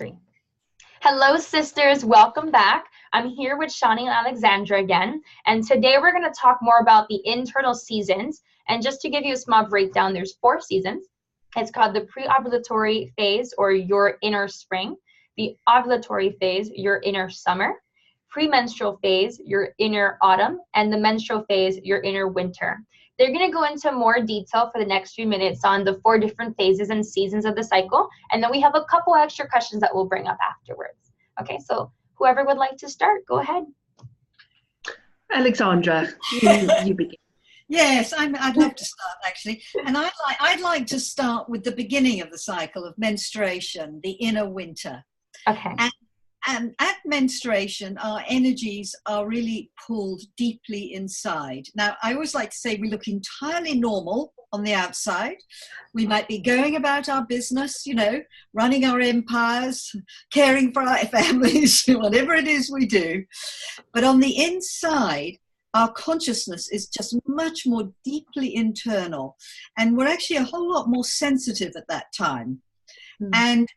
Three. Hello, sisters. Welcome back. I'm here with Sjani and Alexandra again, and today we're going to talk more about the internal seasons. And just to give you a small breakdown, there's 4 seasons. It's called the pre-ovulatory phase, or your inner spring, the ovulatory phase, your inner summer, premenstrual phase, your inner autumn, and the menstrual phase, your inner winter. They're going to go into more detail for the next few minutes on the 4 different phases and seasons of the cycle. And then we have a couple extra questions that we'll bring up afterwards. Okay, so whoever would like to start, go ahead. Alexandra, you begin. Yes, I'd love to start actually. And I'd like to start with the beginning of the cycle of menstruation, the inner winter. Okay. And at menstruation, our energies are really pulled deeply inside. Now, I always like to say we look entirely normal on the outside. We might be going about our business, running our empires, caring for our families, whatever it is we do. But on the inside, our consciousness is just much more deeply internal. And we're actually a whole lot more sensitive at that time. And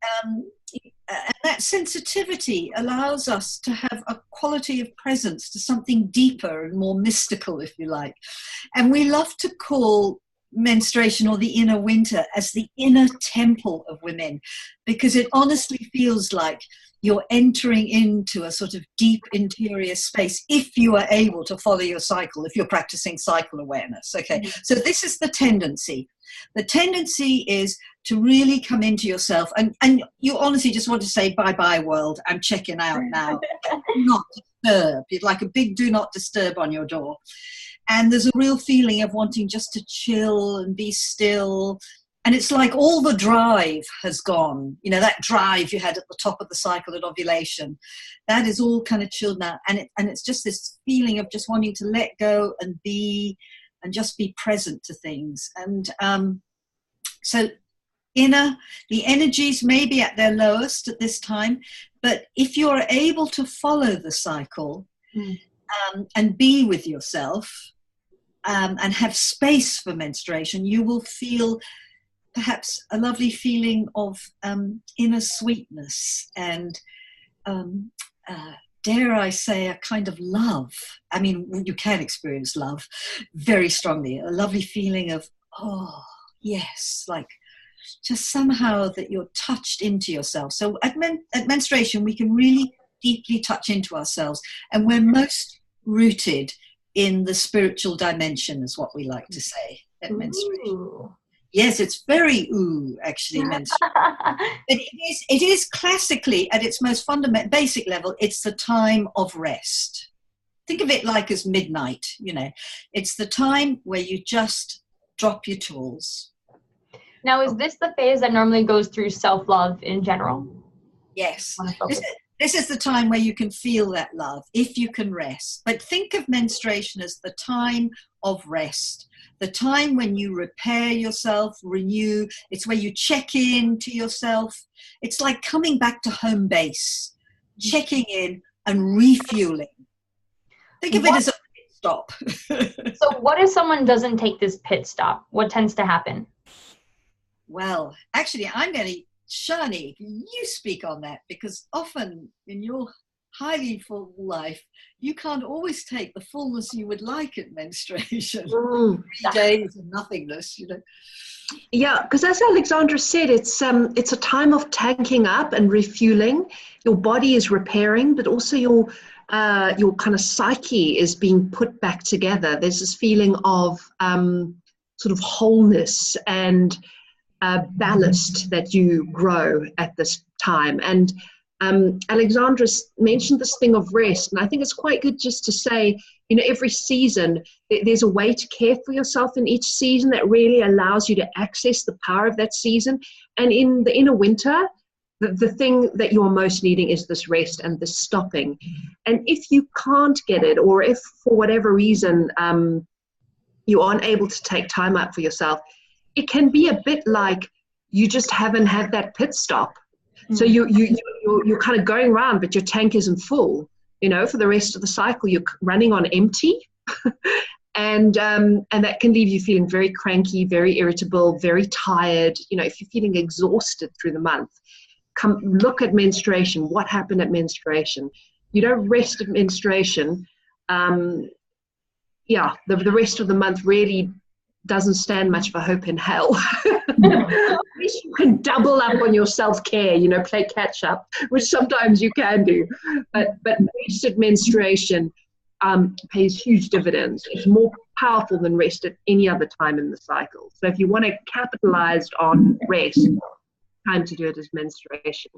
that sensitivity allows us to have a quality of presence to something deeper and more mystical, if you like. And we love to call menstruation or the inner winter as the inner temple of women, because it honestly feels like you're entering into a sort of deep interior space if you are able to follow your cycle, if you're practicing cycle awareness. Okay, so this is the tendency. The tendency is to really come into yourself, and you honestly just want to say, bye-bye world, I'm checking out now. Do not disturb. You'd like a big do not disturb on your door. And there's a real feeling of wanting just to chill and be still. And it's like all the drive has gone. That drive you had at the top of the cycle at ovulation, that is all kind of chilled now. And it's just this feeling of just wanting to let go and be, and just be present to things. And so the energies may be at their lowest at this time, but if you're able to follow the cycle and be with yourself and have space for menstruation, you will feel perhaps a lovely feeling of inner sweetness and dare I say, a kind of love. I mean, you can experience love very strongly, a lovely feeling of, oh, yes, like just somehow that you're touched into yourself. So at menstruation, we can really deeply touch into ourselves, and we're most rooted in the spiritual dimension, is what we like to say at menstruation. Ooh. Yes, it's very actually, menstruation. But it is classically, at its most fundamental, basic level, it's the time of rest. Think of it like as midnight, It's the time where you just drop your tools. Now, is this the phase that normally goes through self-love in general? Yes. This is the time where you can feel that love, if you can rest. But think of menstruation as the time of rest. The time when you repair yourself, renew. It's where you check in to yourself. It's like coming back to home base, checking in and refueling. Think of it as a pit stop. So what if someone doesn't take this pit stop? What tends to happen? Well, actually, Sjani, you speak on that, because often in your highly full life, you can't always take the fullness you would like at menstruation. 3 days of nothingness, Yeah, because as Alexandra said, it's a time of tanking up and refueling. Your body is repairing, but also your kind of psyche is being put back together. There's this feeling of sort of wholeness and ballast that you grow at this time. And Alexandra mentioned this thing of rest, and I think it's quite good just to say, every season, there's a way to care for yourself in each season that really allows you to access the power of that season. And in the inner winter, the thing that you're most needing is this rest and this stopping. And if you can't get it, or if for whatever reason you aren't able to take time out for yourself, it can be a bit like you just haven't had that pit stop. So you're kind of going around, but your tank isn't full. For the rest of the cycle, you're running on empty, and that can leave you feeling very cranky, very irritable, very tired. If you're feeling exhausted through the month, look at menstruation. What happened at menstruation? You don't rest at menstruation. The rest of the month really doesn't stand much for hope in hell. At least you can double up on your self-care, play catch up, which sometimes you can do. But rest at menstruation pays huge dividends. It's more powerful than rest at any other time in the cycle. So if you want to capitalize on rest, time to do it is menstruation.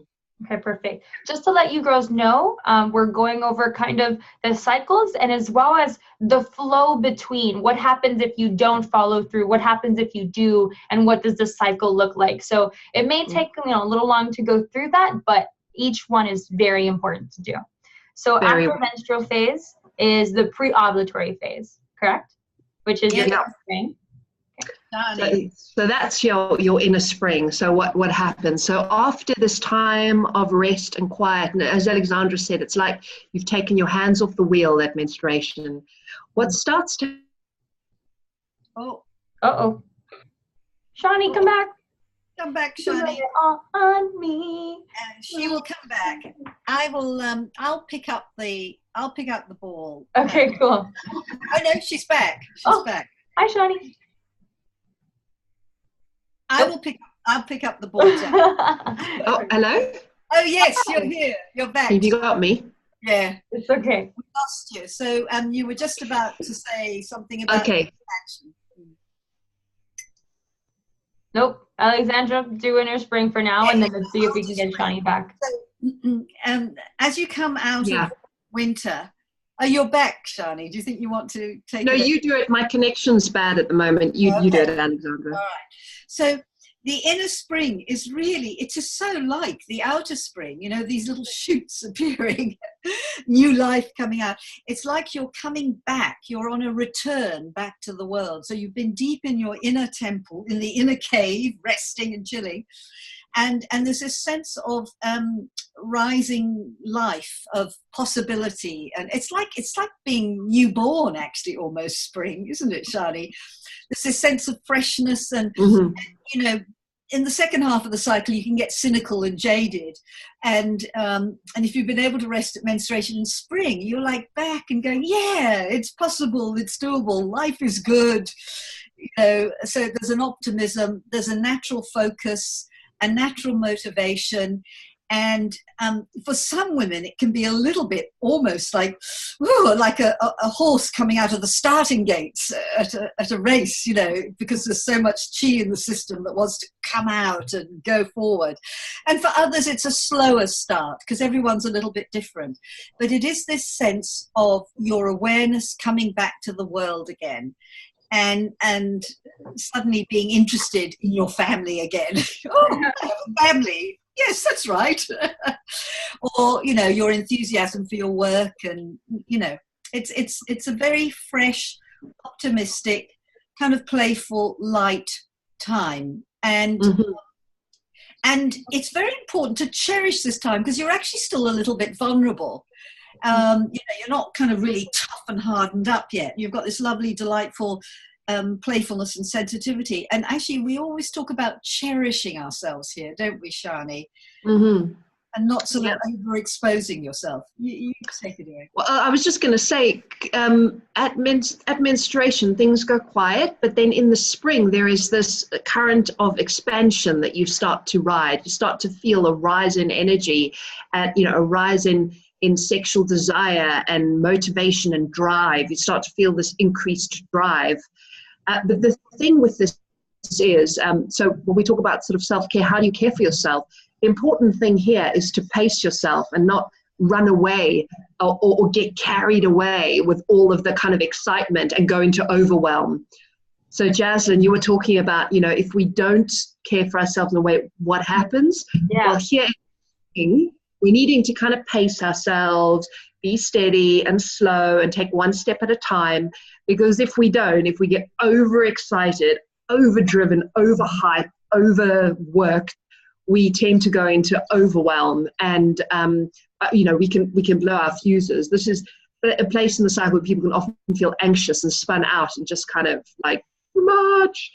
Okay, perfect. Just to let you girls know, we're going over kind of the cycles and as well as the flow between what happens if you don't follow through, what happens if you do, and what does the cycle look like. So it may take a little long to go through that, but each one is very important to do. So after menstrual phase is the pre-ovulatory phase, correct? Which is your spring. So that's your inner spring. So what happens? So after this time of rest and quiet, and as Alexandra said, it's like you've taken your hands off the wheel at menstruation. What starts to... Uh-oh. Sjani, come back. Come back, Sjani. All on me. She will come back. I will. I'll pick up the ball. Okay, cool. Oh no, she's back. She's back. Hi, Sjani. I'll pick up the ball. Oh, hello? Oh yes, you're here. You're back. Have you got me? Yeah. It's okay. We lost you. So you were just about to say something about action. Nope. Alexandra, do inner spring for now, and then let's see if we can get Sjani back. So, as you come out of winter, you're back, Sjani. Do you think you want to take? No, you do it. My connection's bad at the moment. You do it, Alexandra. All right. So the inner spring is really, it is so like the outer spring, these little shoots appearing, new life coming out. It's like you're coming back. You're on a return back to the world. So you've been deep in your inner temple, in the inner cave, resting and chilling. And there's this sense of rising life, of possibility. And it's like being newborn, actually, almost spring, isn't it, Sjani? There's this sense of freshness and in the second half of the cycle, you can get cynical and jaded. And if you've been able to rest at menstruation in spring, you're like back and going, yeah, it's possible, it's doable, life is good. So there's an optimism, there's a natural focus, a natural motivation. And for some women, it can be a little bit almost like a horse coming out of the starting gates at a race, because there's so much chi in the system that wants to come out and go forward. And for others, it's a slower start because everyone's a little bit different. But it is this sense of your awareness coming back to the world again. And suddenly being interested in your family again. I have a family. Yes, that's right. Or, your enthusiasm for your work. And, it's a very fresh, optimistic, kind of playful, light time. And it's very important to cherish this time because you're actually still a little bit vulnerable. You're not kind of really tough and hardened up yet. You've got this lovely, delightful playfulness and sensitivity. And actually, we always talk about cherishing ourselves here, don't we, Sjani? Mm-hmm. And not sort of overexposing yourself. You take it away. Well, I was just going to say, at menstruation, things go quiet, but then in the spring, there is this current of expansion that you start to ride. You start to feel a rise in energy, and a rise in sexual desire and motivation and drive. You start to feel this increased drive. But the thing with this is, so when we talk about sort of self-care, how do you care for yourself? The important thing here is to pace yourself and not run away or get carried away with all of the kind of excitement and go into overwhelm. So Jaslin, you were talking about, if we don't care for ourselves in a way, what happens? Yeah. Well, here, we're needing to kind of pace ourselves, be steady and slow and take one step at a time. Because if we get overexcited, overdriven, overhyped, overworked, we tend to go into overwhelm and, we can blow our fuses. This is a place in the cycle where people can often feel anxious and spun out and just kind of like, too much.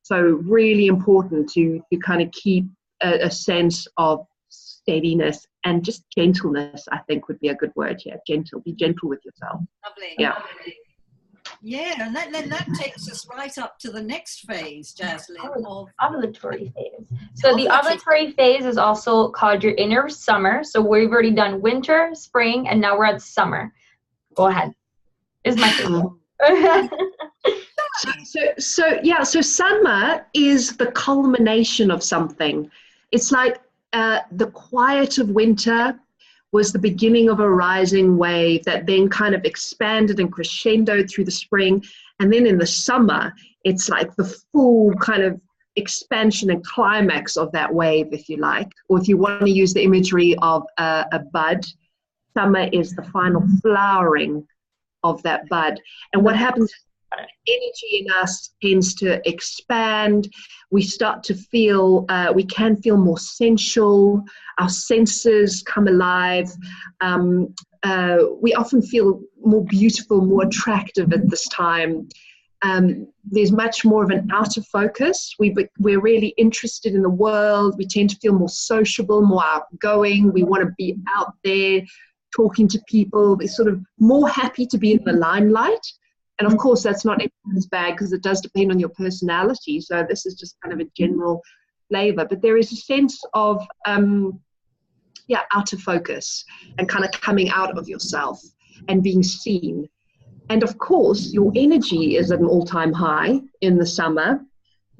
So really important to kind of keep a sense of steadiness and just gentleness, I think would be a good word here. Gentle. Be gentle with yourself. Lovely. Yeah. Lovely. Yeah, and then that takes us right up to the next phase, Jaslin, of ovulatory phase. So the ovulatory phase is also called your inner summer. So we've already done winter, spring, and now we're at summer. Go ahead. Is my favorite. So summer is the culmination of something. It's like the quiet of winter was the beginning of a rising wave that then kind of expanded and crescendoed through the spring. And then in the summer, it's like the full kind of expansion and climax of that wave, if you like. Or if you want to use the imagery of a bud, summer is the final flowering of that bud. And what happens, energy in us tends to expand. We start to feel, we can feel more sensual. Our senses come alive. We often feel more beautiful, more attractive at this time. There's much more of an outer focus. We're really interested in the world. We tend to feel more sociable, more outgoing. We want to be out there talking to people. We're sort of more happy to be in the limelight. And of course, that's not everyone's bag because it does depend on your personality. So this is just kind of a general flavor. But there is a sense of, outer focus and kind of coming out of yourself and being seen. And of course, your energy is at an all-time high in the summer.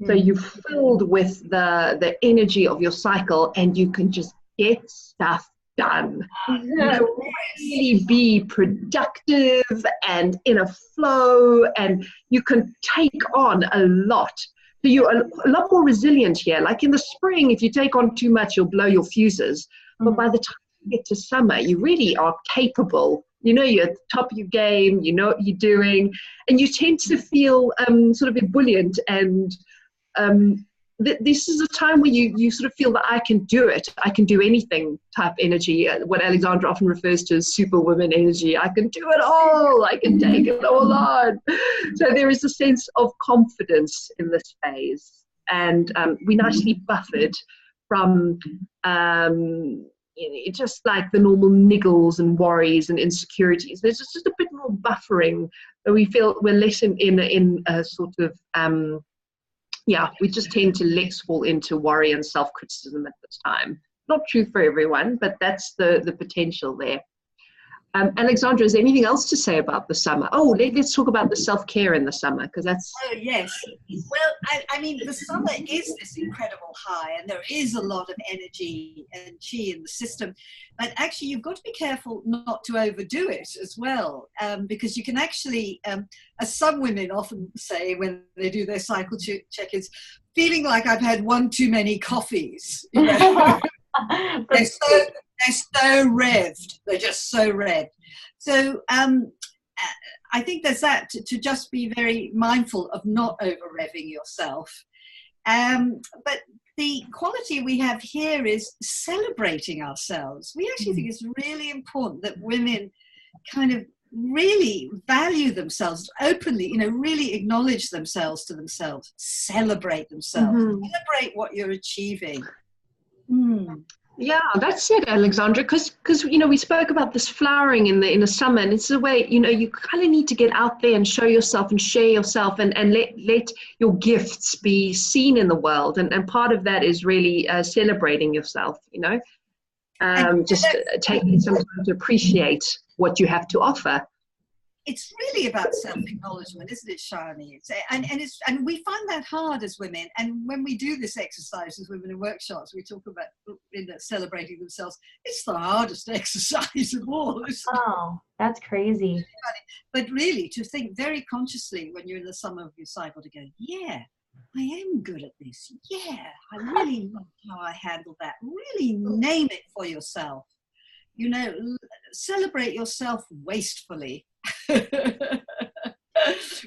So you're filled with the energy of your cycle and you can just get stuff done. Really be productive and in a flow, and you can take on a lot. So you're a lot more resilient here. Like in the spring, if you take on too much, you'll blow your fuses. But by the time you get to summer, you really are capable. You know, you're at the top of your game, you know what you're doing, and you tend to feel sort of ebullient and this is a time where you sort of feel that I can do it. I can do anything type energy, what Alexandra often refers to as superwoman energy. I can do it all. I can take it all on. So there is a sense of confidence in this phase. And we nicely buffered from just like the normal niggles and worries and insecurities. There's just a bit more buffering. We feel we're less in a sort of... we just tend to less fall into worry and self-criticism at this time. Not true for everyone, but that's the potential there. Alexandra, is there anything else to say about the summer? Oh, let's talk about the self-care in the summer, because that's... Oh, yes. Well, I mean, the summer is this incredible high, and there is a lot of energy and chi in the system. But actually, you've got to be careful not to overdo it as well, because you can actually, as some women often say when they do their cycle check-ins, feeling like I've had one too many coffees. You know? They're so revved. They're just so revved. So I think there's that to just be very mindful of not over-revving yourself. But the quality we have here is celebrating ourselves. We actually think it's really important that women kind of really value themselves openly, really acknowledge themselves to themselves, celebrate themselves, celebrate what you're achieving. Yeah, that's it, Alexandra, because we spoke about this flowering in the summer, and it's a way, you kind of need to get out there and show yourself and share yourself and let your gifts be seen in the world, and part of that is really celebrating yourself, just taking some time to appreciate what you have to offer. It's really about self-acknowledgement, isn't it, Sjani? And we find that hard as women. And when we do this exercise as women in workshops, we talk about celebrating themselves. It's the hardest exercise of all. Oh, that's crazy. But really, to think very consciously when you're in the summer of your cycle to go, yeah, I am good at this. Yeah, I really love how I handle that. Really name it for yourself. Celebrate yourself wastefully.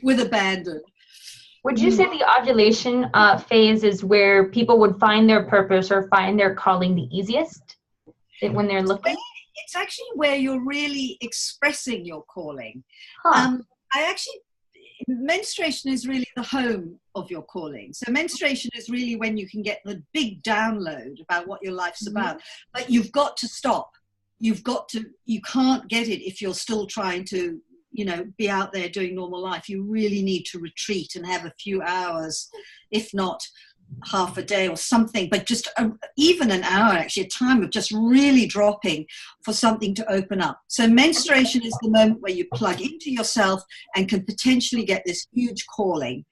With abandon. Would you say the ovulation phase is where people would find their purpose or find their calling the easiest when they're looking? It's actually where you're really expressing your calling. Huh. menstruation is really the home of your calling. So menstruation is really when you can get the big download about what your life's about. But you've got to stop. You can't get it if you're still trying to, be out there doing normal life. You really need to retreat and have a few hours, if not half a day or something, but just even an hour, actually, a time of just really dropping for something to open up. So menstruation is the moment where you plug into yourself and can potentially get this huge calling.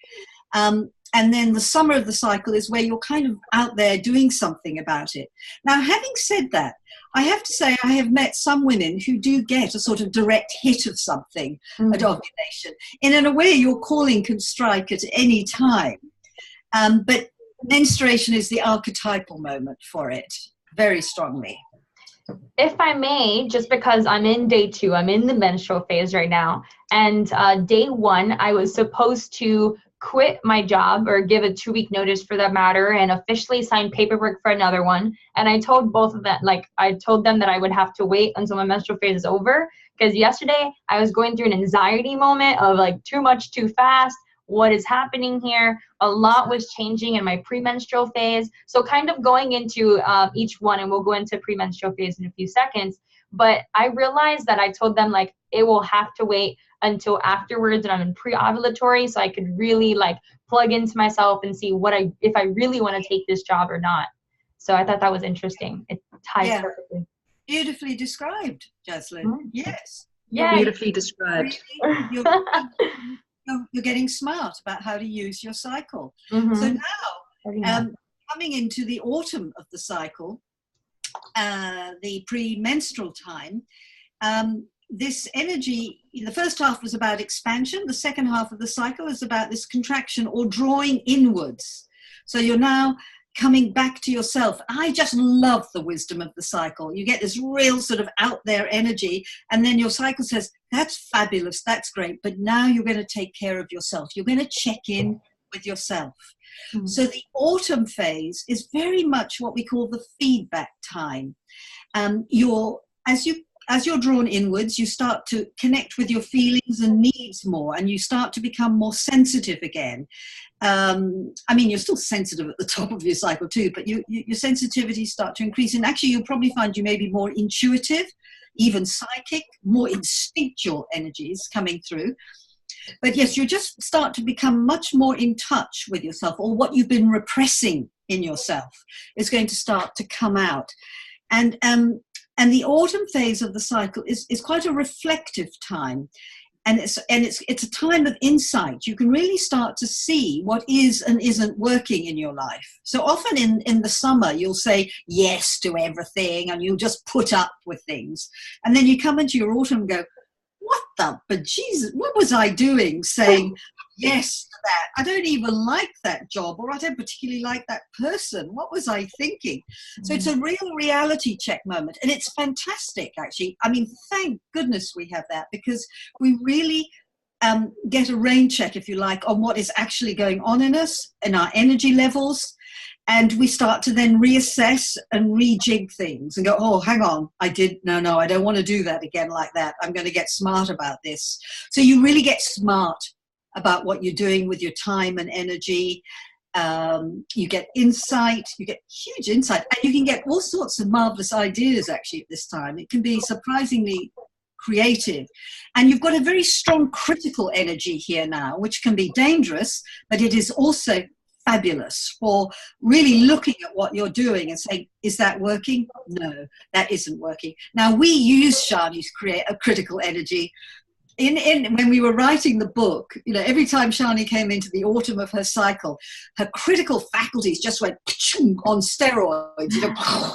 And then the summer of the cycle is where you're kind of out there doing something about it. Now, having said that, I have to say I have met some women who do get a sort of direct hit of something, at ovulation. And in a way, your calling can strike at any time. But menstruation is the archetypal moment for it, very strongly. If I may, just because I'm in day 2, I'm in the menstrual phase right now, and day 1, I was supposed to quit my job or give a 2-week notice for that matter and officially sign paperwork for another one. And I told both of them, I told them that I would have to wait until my menstrual phase is over, because yesterday I was going through an anxiety moment of too much, too fast. What is happening here? A lot was changing in my premenstrual phase. So kind of going into each one, and we'll go into premenstrual phase in a few seconds. But I realized that I told them it will have to wait until afterwards and I'm in pre-ovulatory, so I could really plug into myself and see if I really want to take this job or not. So I thought that was interesting. It ties perfectly. Beautifully described, Jaslin. Yes. Yeah. Beautifully described. You're getting smart about how to use your cycle. So now, coming into the autumn of the cycle, the premenstrual time, this energy, the first half was about expansion. The second half of the cycle is about this contraction or drawing inwards. So you're now coming back to yourself. I just love the wisdom of the cycle. You get this real sort of out there energy, and then your cycle says, that's fabulous, that's great, but now you're going to take care of yourself. You're going to check in with yourself. So the autumn phase is very much what we call the feedback time. As you're drawn inwards, you start to connect with your feelings and needs more, and you start to become more sensitive again. You're still sensitive at the top of your cycle too, but your sensitivities start to increase. And actually, you'll probably find you may be more intuitive, even psychic, more instinctual energies coming through. But yes, you just start to become much more in touch with yourself, or what you've been repressing in yourself is going to start to come out. And the autumn phase of the cycle is quite a reflective time. And it's a time of insight. You can really start to see what is and isn't working in your life. So often in the summer, you'll say yes to everything and you'll just put up with things. And then you come into your autumn and go, what the bejesus, what was I doing saying yes to that? I don't even like that job, or I don't particularly like that person. What was I thinking? So it's a real reality check moment. And it's fantastic, actually. Thank goodness we have that, because we really get a rain check, if you like, on what is actually going on in us and our energy levels. And we start to then reassess and rejig things and go, oh, hang on, I don't want to do that again like that. I'm going to get smart about this. So you really get smart about what you're doing with your time and energy. You get insight, you get huge insight, and you can get all sorts of marvelous ideas actually at this time. It can be surprisingly creative. And you've got a very strong critical energy here now, which can be dangerous, but it is also fabulous for really looking at what you're doing and saying, is that working? No, that isn't working. Now, we use Sjani's critical energy. When we were writing the book, every time Sjani came into the autumn of her cycle, her critical faculties just went on steroids,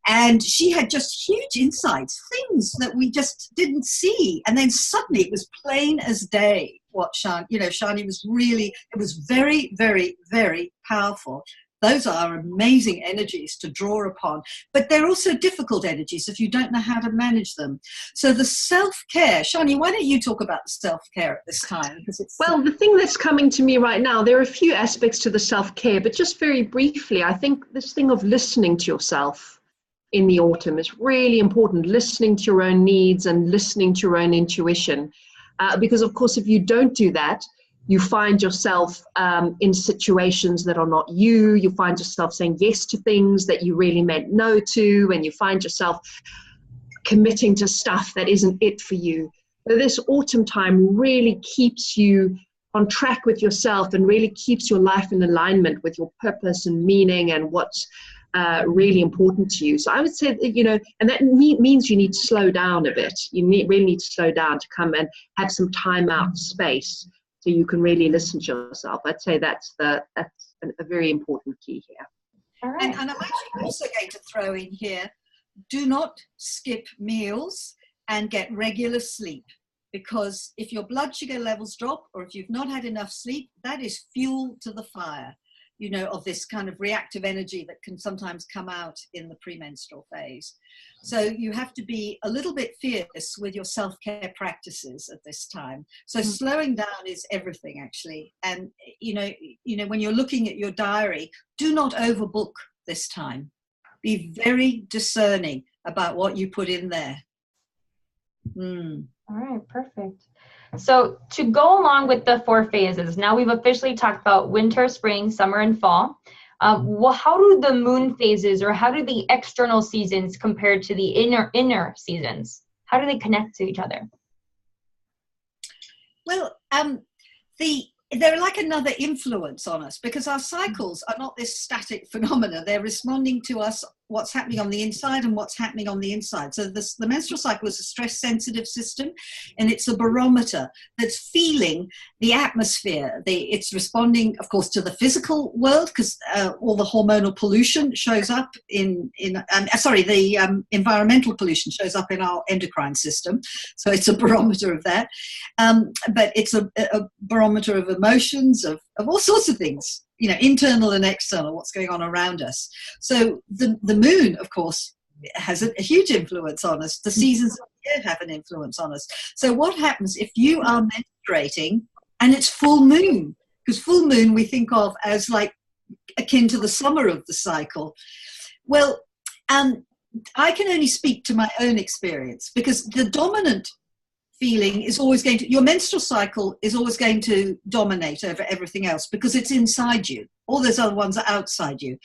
and she had just huge insights, things that we just didn't see. And then suddenly it was plain as day what Sjani was really, it was very, very, very powerful. Those are amazing energies to draw upon, but they're also difficult energies if you don't know how to manage them. So the self-care, Sjani, why don't you talk about self-care at this time? Well, the thing that's coming to me right now, there are a few aspects to the self-care, but just very briefly, I think this thing of listening to yourself in the autumn is really important, listening to your own needs and listening to your own intuition. Because, of course, if you don't do that, You find yourself in situations that are not you. You find yourself saying yes to things that you really meant no to, and you find yourself committing to stuff that isn't it for you. So this autumn time really keeps you on track with yourself and really keeps your life in alignment with your purpose and meaning and what's really important to you. So I would say that, and that means you need to slow down a bit. You really need to slow down to come and have some time out space so you can really listen to yourself. I'd say that's a very important key here. All right. And I'm actually also going to throw in here, do not skip meals and get regular sleep, because if your blood sugar levels drop or if you've not had enough sleep, that is fuel to the fire, of this kind of reactive energy that can sometimes come out in the premenstrual phase. So you have to be a little bit fierce with your self-care practices at this time. So slowing down is everything, actually. And, when you're looking at your diary, do not overbook this time. Be very discerning about what you put in there. All right, perfect. So to go along with the 4 phases, now we've officially talked about winter, spring, summer, and fall. How do the moon phases, or how do the external seasons compare to the inner seasons? How do they connect to each other? Well, they're like another influence on us, because our cycles are not this static phenomena. They're responding to us, what's happening on the inside and what's happening on the inside. So the menstrual cycle is a stress-sensitive system, and it's a barometer that's feeling the atmosphere. It's responding, of course, to the physical world, because all the hormonal pollution shows up the environmental pollution shows up in our endocrine system. So it's a barometer of that. But it's a barometer of emotions, of all sorts of things, internal and external, what's going on around us. So the moon, of course, has a huge influence on us. The seasons of the year have an influence on us. So what happens if you are menstruating and it's full moon? Because full moon we think of as like akin to the summer of the cycle. Well, I can only speak to my own experience, because the dominant feeling is always your menstrual cycle is always going to dominate over everything else, because it's inside you. All those other ones are outside you.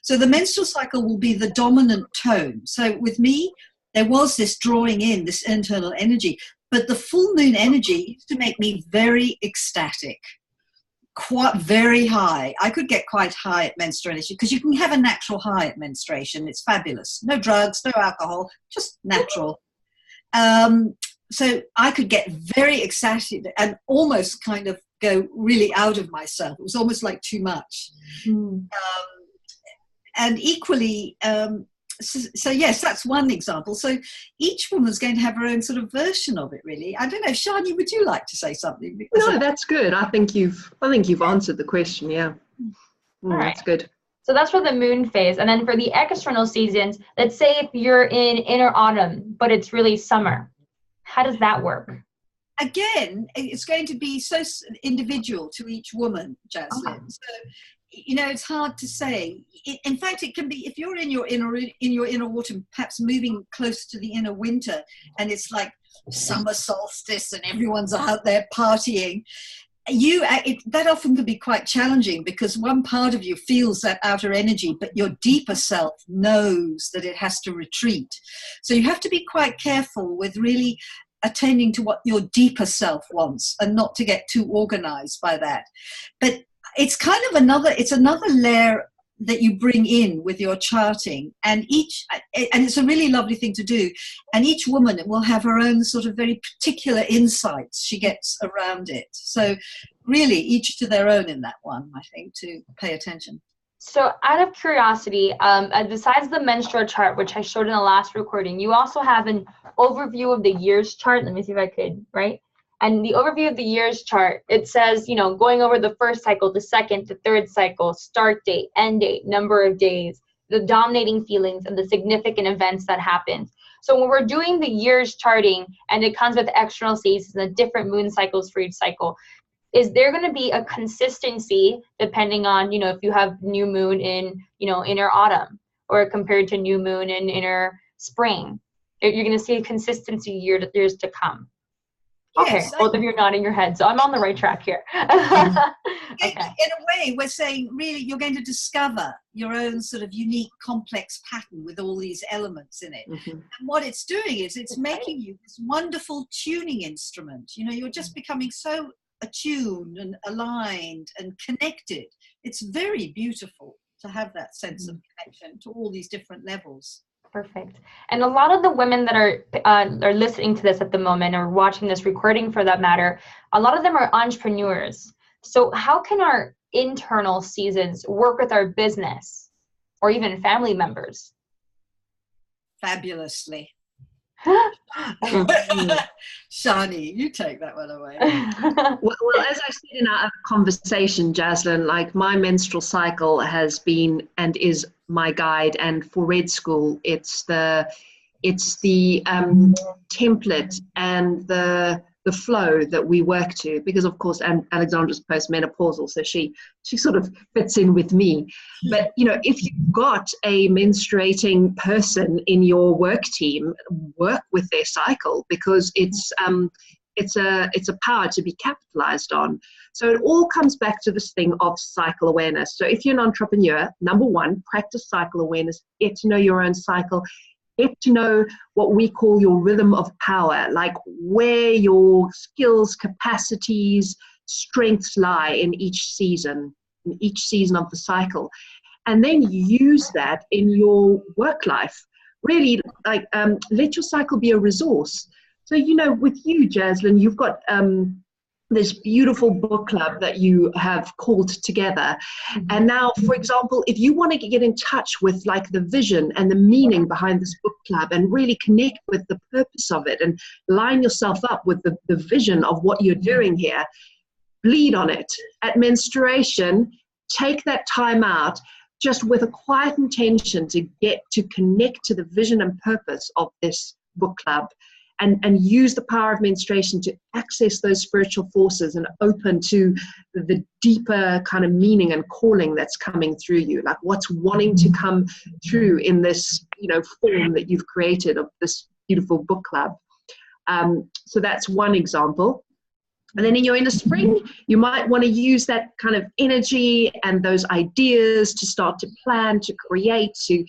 So the menstrual cycle will be the dominant tone. So with me, there was this drawing in, this internal energy, but the full moon energy used to make me very ecstatic, quite very high. I could get quite high at menstruation, because you can have a natural high at menstruation. It's fabulous. No drugs, no alcohol, just natural. So I could get very excited and almost kind of go really out of myself. It was almost like too much. And equally, so yes, that's one example. So each woman's going to have her own sort of version of it, really. I don't know, Sjani, would you like to say something? No, that's good. I think you've answered the question. Yeah, All right. That's good. So that's for the moon phase. And then for the external seasons, let's say if you're in inner autumn, but it's really summer. How does that work? Again, it's going to be so individual to each woman, Jaslin. So, it's hard to say. In fact, it can be, if you're in your inner autumn, perhaps moving close to the inner winter, and it's like summer solstice and everyone's out there partying. That often can be quite challenging, because one part of you feels that outer energy, but your deeper self knows that it has to retreat. So you have to be quite careful with really attending to what your deeper self wants, and not to get too organized by that. But it's kind of another layer that you bring in with your charting, and it's a really lovely thing to do, and each woman will have her own sort of very particular insights she gets around it. So really each to their own in that one, I think, to pay attention. So out of curiosity, besides the menstrual chart, which I showed in the last recording, you also have an overview of the years chart. Let me see if I could, right? And the overview of the years chart, it says, going over the first cycle, the second, the third cycle, start date, end date, number of days, the dominating feelings, and the significant events that happened. So when we're doing the years charting, and it comes with external seasons and the different moon cycles for each cycle, is there going to be a consistency depending on, if you have new moon in, inner autumn, or compared to new moon in inner spring? You're going to see a consistency years to come. Okay, Yes, both of you are nodding your head, so I'm on the right track here. in a way, we're saying really you're going to discover your own sort of unique, complex pattern with all these elements in it. And what it's doing is it's making you this wonderful tuning instrument. You know, you're just becoming so attuned and aligned and connected. It's very beautiful to have that sense of connection to all these different levels. Perfect. And a lot of the women that are listening to this at the moment, or watching this recording for that matter, a lot of them are entrepreneurs. So how can our internal seasons work with our business or even family members? Fabulously. Sjani, you take that one away. Well, as I said in our other conversation, Jaslin, like my menstrual cycle has been and is my guide, and for Red School, it's the template and the flow that we work to, because of course Alexandra's postmenopausal, so she sort of fits in with me. But you know, if you've got a menstruating person in your work team, work with their cycle, because it's a power to be capitalized on. So it all comes back to this thing of cycle awareness. So if you're an entrepreneur, number one, practice cycle awareness, get to know your own cycle, get to know what we call your rhythm of power, like where your skills, capacities, strengths lie in each season of the cycle. And then use that in your work life. Really, like let your cycle be a resource. So, you know, with you, Jaslin, you've got this beautiful book club that you have called together. And now, for example, if you want to get in touch with like the vision and the meaning behind this book club and really connect with the purpose of it and line yourself up with the vision of what you're doing here, bleed on it. At menstruation, take that time out just with a quiet intention to get to connect to the vision and purpose of this book club. And use the power of menstruation to access those spiritual forces and open to the deeper kind of meaning and calling that's coming through you, like what's wanting to come through in this, you know, form that you've created of this beautiful book club. So that's one example. And then in your inner spring, you might want to use that kind of energy and those ideas to start to plan, to create, to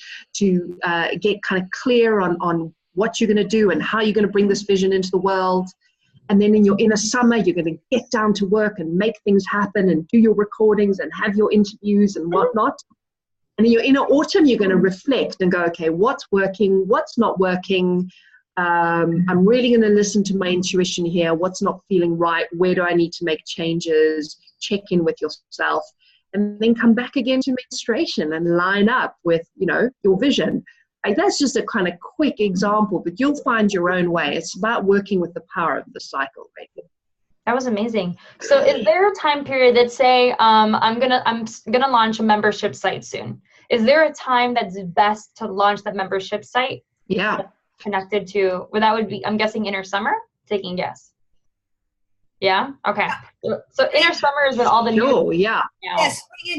get kind of clear on what you're going to do and how you're going to bring this vision into the world. And then in your inner summer, you're going to get down to work and make things happen and do your recordings and have your interviews and whatnot. And in your inner autumn, you're going to reflect and go, okay, what's working, what's not working? I'm really going to listen to my intuition here. What's not feeling right? Where do I need to make changes? Check in with yourself, and then come back again to menstruation and line up with, you know, your vision. Like, that's just a kind of quick example, but you'll find your own way. It's about working with the power of the cycle, right? That was amazing. So is there a time period that say, I'm gonna launch a membership site soon? Is there a time that's best to launch that membership site? Yeah. Connected to, well, that would be, I'm guessing, inner summer? Taking a guess. Yeah? Okay. So inner summer is when all the new... Yeah. Yeah, spring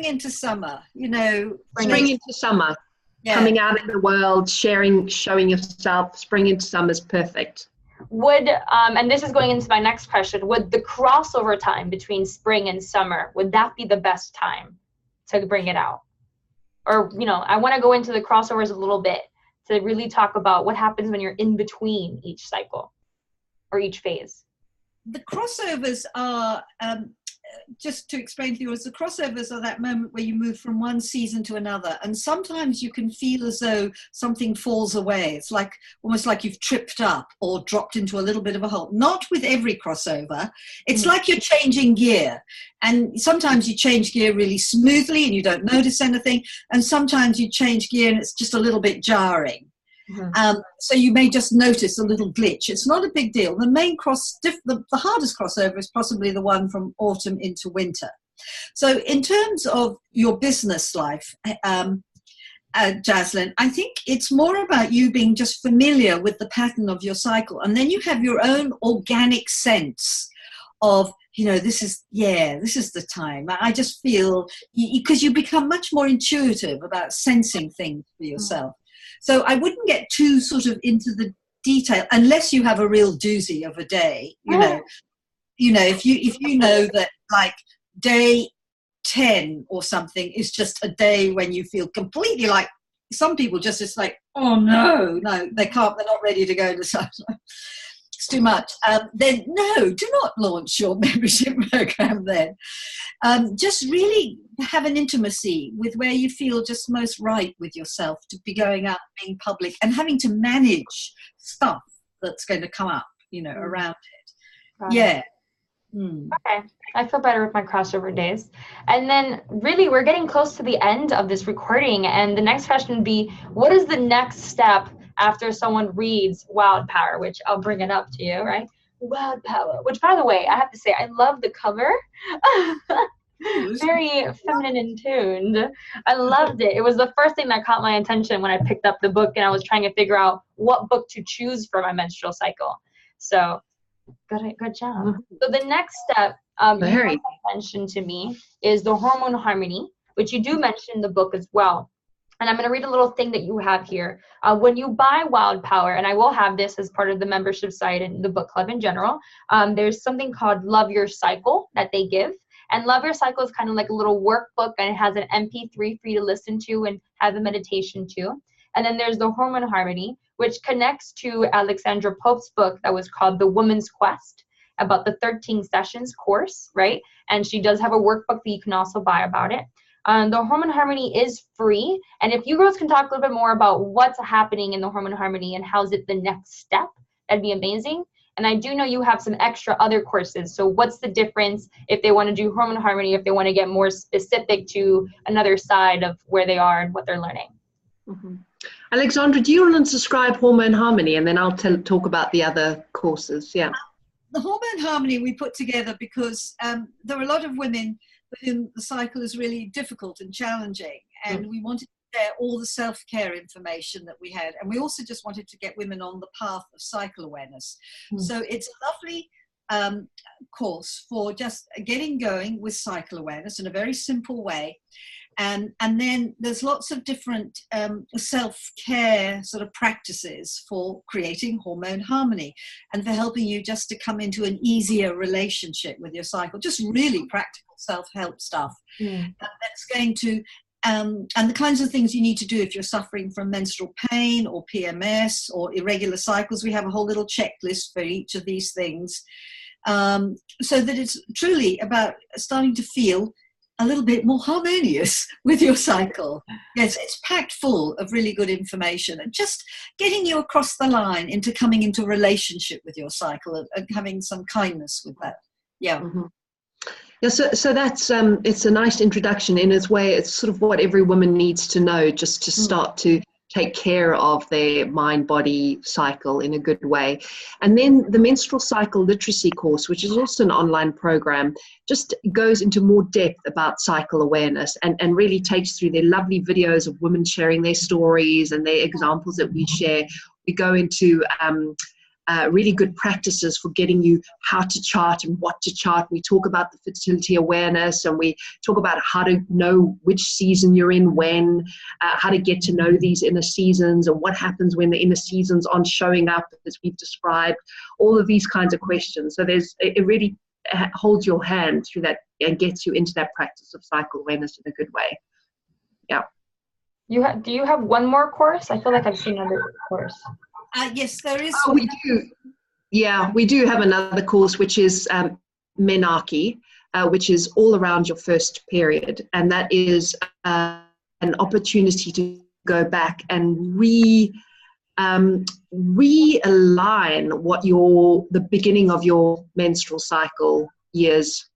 into summer, you know. Spring into summer. Yeah. Coming out in the world, showing yourself. Spring into summer is perfect. Would, and this is going into my next question, would the crossover time between spring and summer, would that be the best time to bring it out? Or, you know, I want to go into the crossovers a little bit to really talk about what happens when you're in between each cycle or each phase. The crossovers are, just to explain to you, the crossovers are that moment where you move from one season to another. And sometimes you can feel as though something falls away. It's like almost like you've tripped up or dropped into a little bit of a hole. Not with every crossover. It's like you're changing gear. And sometimes you change gear really smoothly and you don't notice anything. And sometimes you change gear and it's just a little bit jarring. So you may just notice a little glitch. It's not a big deal. The main the hardest crossover is possibly the one from autumn into winter. So in terms of your business life, Jaslin, I think it's more about you being just familiar with the pattern of your cycle. And then you have your own organic sense of, you know, this is the time. I just feel, because you become much more intuitive about sensing things for yourself. So I wouldn't get too sort of into the detail, unless you have a real doozy of a day, if you know that like day 10 or something is just a day when you feel completely like, some people just, it's like, oh no, they can't, they're not ready to go into sunlight. It's too much. Then no, do not launch your membership program then. Just really have an intimacy with where you feel just most right with yourself to be going out, being public, and having to manage stuff that's going to come up, around it. Yeah. Okay, I feel better with my crossover days. And then really we're getting close to the end of this recording, and the next question would be, what is the next step after someone reads Wild Power, which I'll bring it up to you, right? Wild Power, which by the way, I have to say, I love the cover. Very feminine and tuned. I loved it. It was the first thing that caught my attention when I picked up the book and I was trying to figure out what book to choose for my menstrual cycle. So good job. So the next step you mentioned to me is the hormone harmony, which you do mention in the book as well. And I'm going to read a little thing that you have here. When you buy Wild Power, and I will have this as part of the membership site and the book club in general, there's something called Love Your Cycle that they give. And Love Your Cycle is kind of like a little workbook, and it has an MP3 for you to listen to and have a meditation too. And then there's the Hormone Harmony, which connects to Alexandra Pope's book that was called The Woman's Quest, about the 13 sessions course, right? And she does have a workbook that you can also buy about it. The Hormone Harmony is free. And if you girls can talk a little bit more about what's happening in the Hormone Harmony and how's it the next step, that'd be amazing. And I do know you have some extra other courses. So what's the difference if they want to do Hormone Harmony, if they want to get more specific to another side of where they are and what they're learning? Mm-hmm. Alexandra, do you want to describe Hormone Harmony, and then I'll talk about the other courses? Yeah. The Hormone Harmony we put together because there are a lot of women for whom the cycle is really difficult and challenging, and we wanted to share all the self-care information that we had, and we also just wanted to get women on the path of cycle awareness. So it's a lovely course for just getting going with cycle awareness in a very simple way. And then there's lots of different self-care sort of practices for creating hormone harmony and for helping you just to come into an easier relationship with your cycle, just really practical self-help stuff. That's going to, and the kinds of things you need to do if you're suffering from menstrual pain or PMS or irregular cycles. We have a whole little checklist for each of these things, so that it's truly about starting to feel a little bit more harmonious with your cycle. Yes, it's packed full of really good information and just getting you across the line into coming into a relationship with your cycle and having some kindness with that. Yeah. Yeah, so that's it's a nice introduction in its way. It's sort of what every woman needs to know just to start to take care of their mind-body cycle in a good way. And then the Menstrual Cycle Literacy course, which is also an online program, just goes into more depth about cycle awareness and really takes through their lovely videos of women sharing their stories and their examples that we share. We go into really good practices for getting you how to chart and what to chart. We talk about the fertility awareness, and we talk about how to know which season you're in when, how to get to know these inner seasons and what happens when the inner seasons aren't showing up as we've described, all of these kinds of questions. So it really holds your hand through that and gets you into that practice of cycle awareness in a good way. Yeah. Do you have one more course? I feel like I've seen another course. Yes, there is. Oh, we do. Yeah, we do have another course, which is Menarche, which is all around your first period. And that is an opportunity to go back and realign what the beginning of your menstrual cycle years.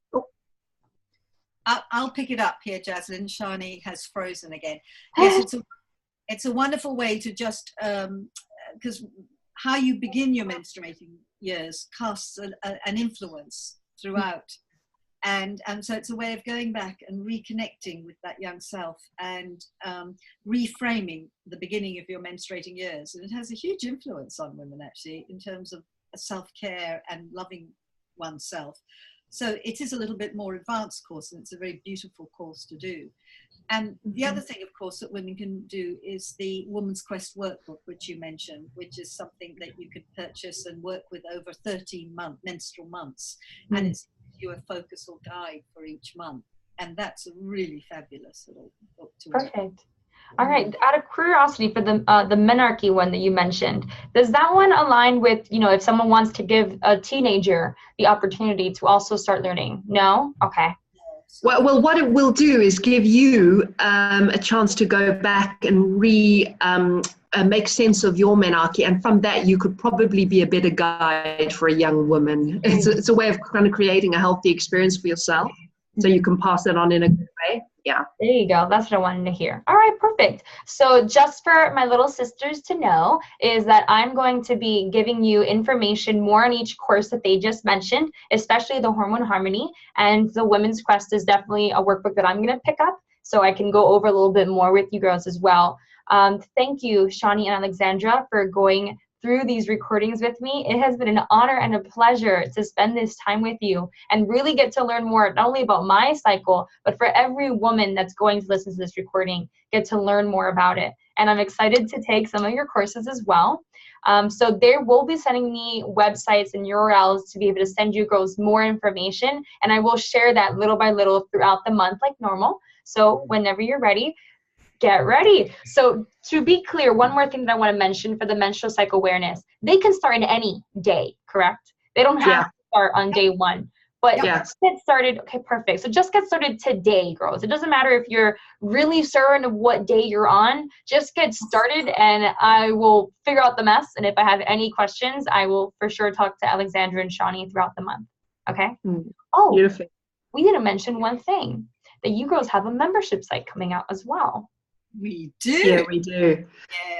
I'll pick it up here, Jaslin. Sjani has frozen again. Yes, it's a wonderful way to just, because how you begin your menstruating years casts an influence throughout. And so it's a way of going back and reconnecting with that young self and reframing the beginning of your menstruating years. And it has a huge influence on women, actually, in terms of self-care and loving oneself. So it is a little bit more advanced course, and it's a very beautiful course to do. And the other thing, of course, that women can do is the Woman's Quest workbook, which you mentioned, which is something that you could purchase and work with over 13 menstrual months. And it's you a focus or guide for each month. And that's a really fabulous little book to work. Perfect. All right. Out of curiosity, for the menarche one that you mentioned, does that one align with, you know, if someone wants to give a teenager the opportunity to also start learning? No? Okay. Well, what it will do is give you a chance to go back and make sense of your menarche, and from that you could probably be a better guide for a young woman. It's a way of kind of creating a healthy experience for yourself, so you can pass it on in a good way. Yeah. There you go. That's what I wanted to hear. All right, perfect. So just for my little sisters to know is that I'm going to be giving you information more on each course that they just mentioned, especially the Hormone Harmony, and the Women's Quest is definitely a workbook that I'm going to pick up so I can go over a little bit more with you girls as well. Thank you, Sjani and Alexandra, for going through these recordings with me. It has been an honor and a pleasure to spend this time with you and really get to learn more, not only about my cycle, but for every woman that's going to listen to this recording, get to learn more about it. And I'm excited to take some of your courses as well. So they will be sending me websites and URLs to be able to send you girls more information. And I will share that little by little throughout the month like normal. So whenever you're ready, get ready. So to be clear, one more thing that I want to mention for the menstrual cycle awareness, they can start in any day, correct? They don't have to start on day one, but just get started. Okay, perfect. So just get started today, girls. It doesn't matter if you're really certain of what day you're on, just get started and I will figure out the mess. And if I have any questions, I will for sure talk to Alexandra and Sjani throughout the month. Okay? Oh, beautiful. We didn't mention one thing, that you girls have a membership site coming out as well. We do. Yeah, we do.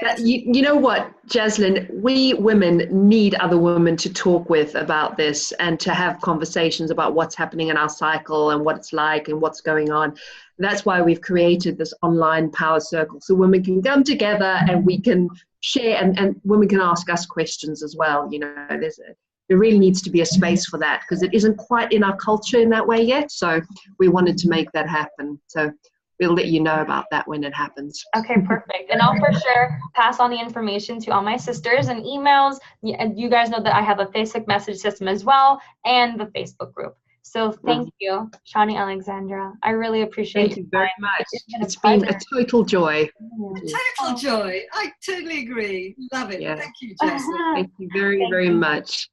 Yes. You know what, Jaslin, we women need other women to talk with about this and to have conversations about what's happening in our cycle and what it's like and what's going on. That's why we've created this online power circle, so women can come together and we can share, and women can ask us questions as well. You know, there really needs to be a space for that because it isn't quite in our culture in that way yet. So we wanted to make that happen. So we'll let you know about that when it happens. Okay, perfect. And I'll for sure pass on the information to all my sisters and emails. You guys know that I have a Facebook message system as well and the Facebook group. So thank you, Sjani, Alexandra. I really appreciate it. Thank you very much. It's been a total joy. Total joy. I totally agree. Love it. Yeah. Thank you, Jaslin. Thank you very, very much.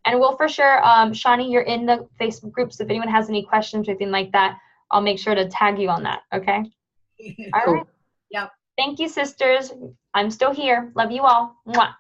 And we'll for sure, Sjani, you're in the Facebook group, so if anyone has any questions or anything like that, I'll make sure to tag you on that, okay? All right. Yep. Thank you, sisters. I'm still here. Love you all. Mwah.